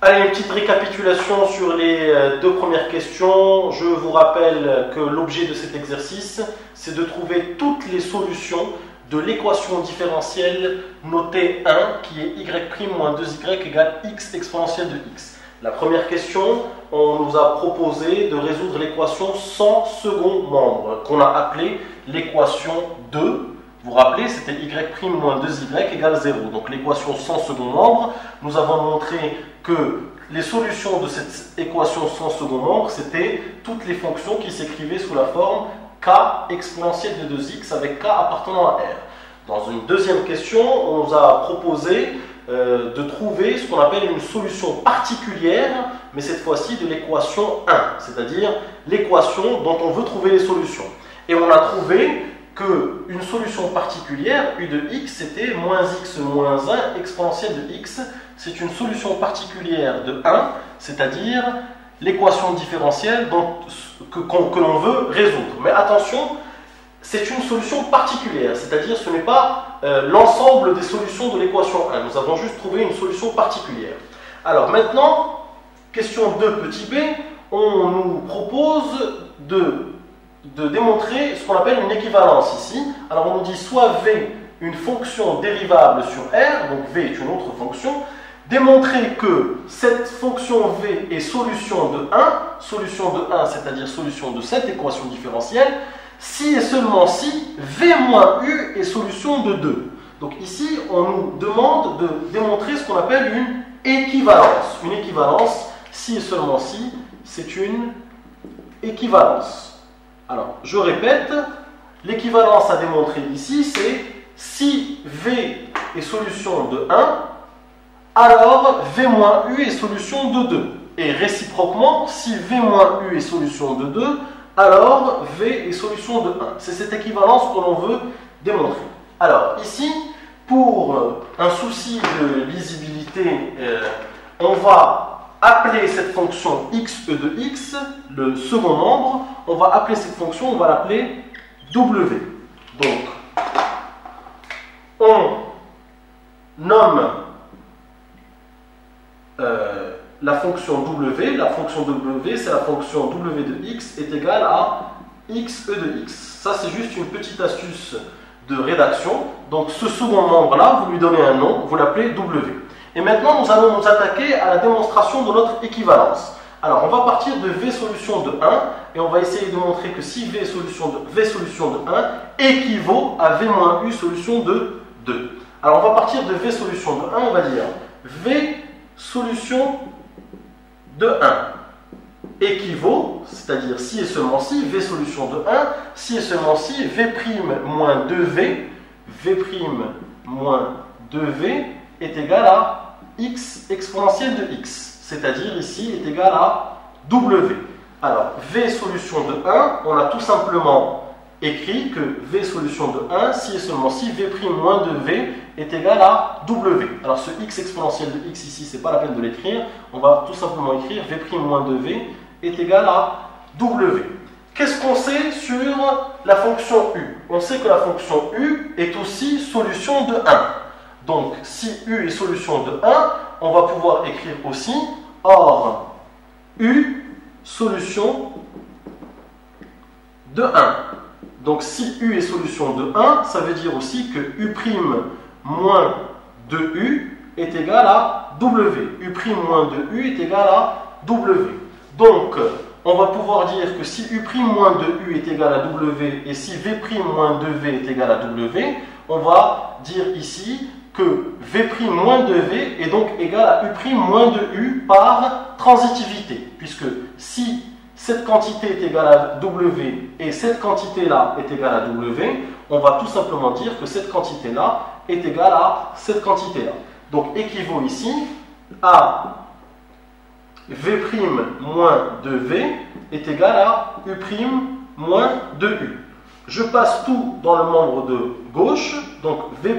Allez, une petite récapitulation sur les deux premières questions. Je vous rappelle que l'objet de cet exercice, c'est de trouver toutes les solutions de l'équation différentielle notée 1, qui est y' moins 2y égale x exponentielle de x. La première question, on nous a proposé de résoudre l'équation sans second membre, qu'on a appelée l'équation 2. Vous vous rappelez, c'était y' moins 2y égale 0. Donc l'équation sans second membre, nous avons montré que les solutions de cette équation sans second membre, c'était toutes les fonctions qui s'écrivaient sous la forme k exponentielle de 2x avec k appartenant à R. Dans une deuxième question, on nous a proposé de trouver ce qu'on appelle une solution particulière, mais cette fois-ci de l'équation 1, c'est-à-dire l'équation dont on veut trouver les solutions. Et on a trouvé qu'une solution particulière, u de x, c'était moins x moins 1 exponentielle de x. C'est une solution particulière de 1, c'est-à-dire l'équation différentielle que l'on veut résoudre. Mais attention, c'est une solution particulière, c'est-à-dire ce n'est pas l'ensemble des solutions de l'équation 1. Nous avons juste trouvé une solution particulière. Alors maintenant, question 2 petit b, on nous propose de démontrer ce qu'on appelle une équivalence ici. Alors on nous dit soit v, une fonction dérivable sur R, donc v est une autre fonction, démontrer que cette fonction v est solution de 1, c'est-à-dire solution de cette équation différentielle, si et seulement si v moins u est solution de 2. Donc ici, on nous demande de démontrer ce qu'on appelle une équivalence. Une équivalence, si et seulement si, c'est une équivalence. Alors, je répète, l'équivalence à démontrer ici, c'est si v est solution de 1, alors v moins u est solution de 2. Et réciproquement, si v moins u est solution de 2, alors v est solution de 1. C'est cette équivalence que l'on veut démontrer. Alors ici, pour un souci de lisibilité, on va appeler cette fonction xe de x, le second membre, on va appeler cette fonction, on va l'appeler w. Donc, on nomme la fonction w, c'est la fonction w de x est égale à xe de x. Ça, c'est juste une petite astuce de rédaction. Donc, ce second membre-là, vous lui donnez un nom, vous l'appelez w. Et maintenant, nous allons nous attaquer à la démonstration de notre équivalence. Alors, on va partir de v solution de 1, et on va essayer de montrer que si v solution de 1 équivaut à v moins u solution de 2. Alors, on va partir de v solution de 1, on va dire v solution de 1 équivaut, c'est-à-dire si et seulement si, v solution de 1, si et seulement si, v' moins 2v, v' moins 2v est égal à x exponentielle de x, c'est-à-dire ici est égal à w. Alors, v solution de 1, on a tout simplement écrit que v solution de 1, si et seulement si, v' moins 2v est égal à w. Alors ce x exponentielle de x ici, c'est pas la peine de l'écrire, on va tout simplement écrire v' moins 2v est égal à w. Qu'est-ce qu'on sait sur la fonction u? On sait que la fonction u est aussi solution de 1. Donc si u est solution de 1, on va pouvoir écrire aussi or u solution de 1. Donc si u est solution de 1, ça veut dire aussi que u' moins 2u est égal à w. u' moins 2u est égal à w. Donc, on va pouvoir dire que si u' moins 2u est égal à w et si v' moins 2v est égal à w, on va dire ici que v' moins 2v est donc égal à u' moins 2u par transitivité, puisque si cette quantité est égale à w et cette quantité-là est égale à w, on va tout simplement dire que cette quantité-là est égale à cette quantité-là. Donc équivaut ici à v' moins 2v est égal à u' moins 2u. Je passe tout dans le membre de gauche, donc v'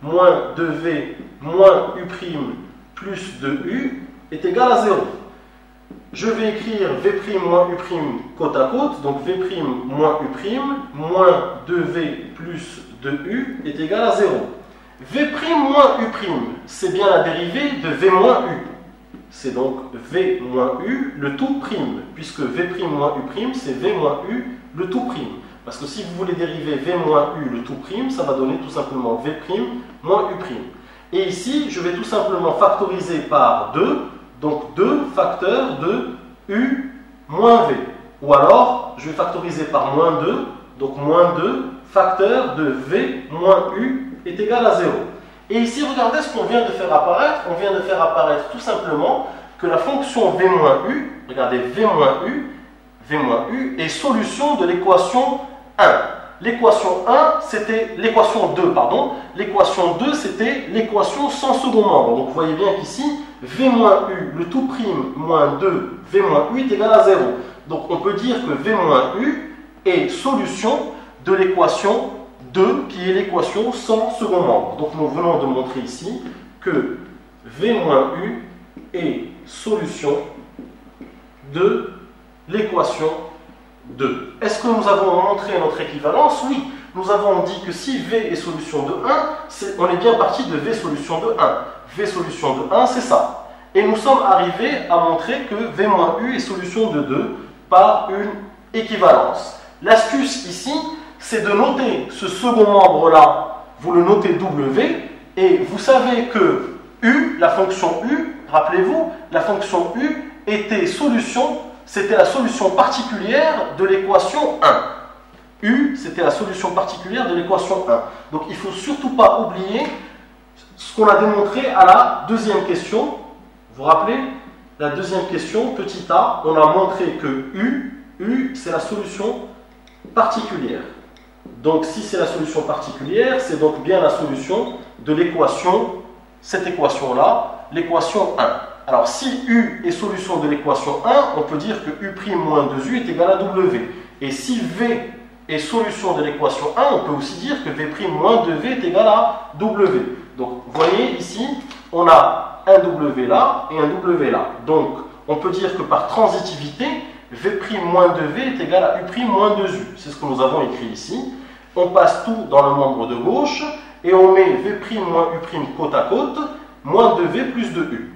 moins 2v moins u' plus 2u est égal à 0. Je vais écrire v' moins u' côte à côte, donc v' moins u' moins 2v plus 2u est égal à 0. v' moins u', c'est bien la dérivée de v moins u. c'est donc V moins U le tout prime, puisque V' moins U', c'est V moins U le tout prime. Parce que si vous voulez dériver V moins U le tout prime, ça va donner tout simplement V' moins U'. Et ici, je vais tout simplement factoriser par 2, donc 2 facteurs de U moins V. Ou alors, je vais factoriser par moins 2, donc moins 2 facteurs de V moins U est égal à 0. Et ici, regardez ce qu'on vient de faire apparaître. On vient de faire apparaître tout simplement que la fonction V moins U, regardez, V moins U est solution de l'équation 1. L'équation 1, c'était l'équation 2, pardon. L'équation 2, c'était l'équation sans second membre. Donc, vous voyez bien qu'ici, V moins U, le tout prime, moins 2, V moins U est égal à 0. Donc, on peut dire que V moins U est solution de l'équation 2, qui est l'équation sans second membre. Donc, nous venons de montrer ici que V moins U est solution de l'équation 2. Est-ce que nous avons montré notre équivalence? Oui, nous avons dit que si V est solution de 1, on est bien parti de V solution de 1. V solution de 1, c'est ça. Et nous sommes arrivés à montrer que V moins U est solution de 2 par une équivalence. L'astuce ici, c'est de noter ce second membre-là, vous le notez W, et vous savez que U, la fonction U, rappelez-vous, la fonction U était solution, c'était la solution particulière de l'équation 1. U, c'était la solution particulière de l'équation 1. Donc il ne faut surtout pas oublier ce qu'on a démontré à la deuxième question. Vous vous rappelez? La deuxième question, petit a, on a montré que U c'est la solution particulière. Donc si c'est la solution particulière, c'est donc bien la solution de l'équation, cette équation-là, l'équation 1. Alors si U est solution de l'équation 1, on peut dire que U' moins 2U est égal à W. Et si V est solution de l'équation 1, on peut aussi dire que V' moins 2V est égal à W. Donc vous voyez ici, on a un W là et un W là. Donc on peut dire que par transitivité, V' moins 2V est égal à U' moins 2U. C'est ce que nous avons écrit ici. On passe tout dans le membre de gauche et on met V' moins U' côte à côte, moins 2V plus 2U.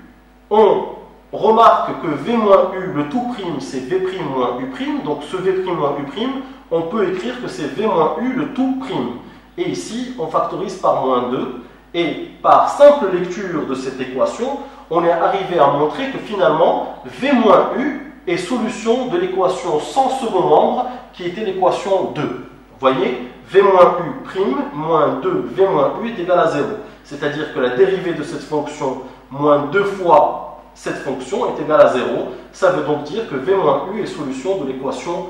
On remarque que V moins U, le tout prime, c'est V' moins U'. Donc ce V' moins U', on peut écrire que c'est V moins U, le tout prime. Et ici, on factorise par moins 2. Et par simple lecture de cette équation, on est arrivé à montrer que finalement, V moins U est solution de l'équation sans second membre, qui était l'équation 2. Vous voyez, V moins U' moins 2 V moins U est égal à 0. C'est-à-dire que la dérivée de cette fonction moins 2 fois cette fonction est égale à 0. Ça veut donc dire que V moins U est solution de l'équation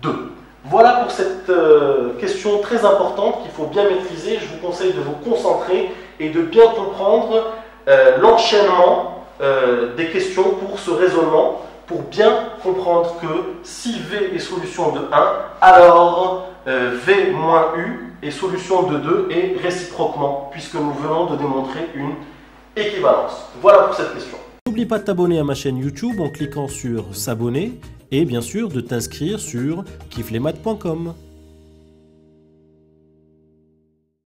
2. Voilà pour cette question très importante qu'il faut bien maîtriser. Je vous conseille de vous concentrer et de bien comprendre l'enchaînement des questions pour ce raisonnement, pour bien comprendre que si V est solution de 1, alors V moins U est solution de 2 et réciproquement, puisque nous venons de démontrer une équivalence. Voilà pour cette question. N'oublie pas de t'abonner à ma chaîne YouTube en cliquant sur s'abonner et bien sûr de t'inscrire sur kifflesmaths.com.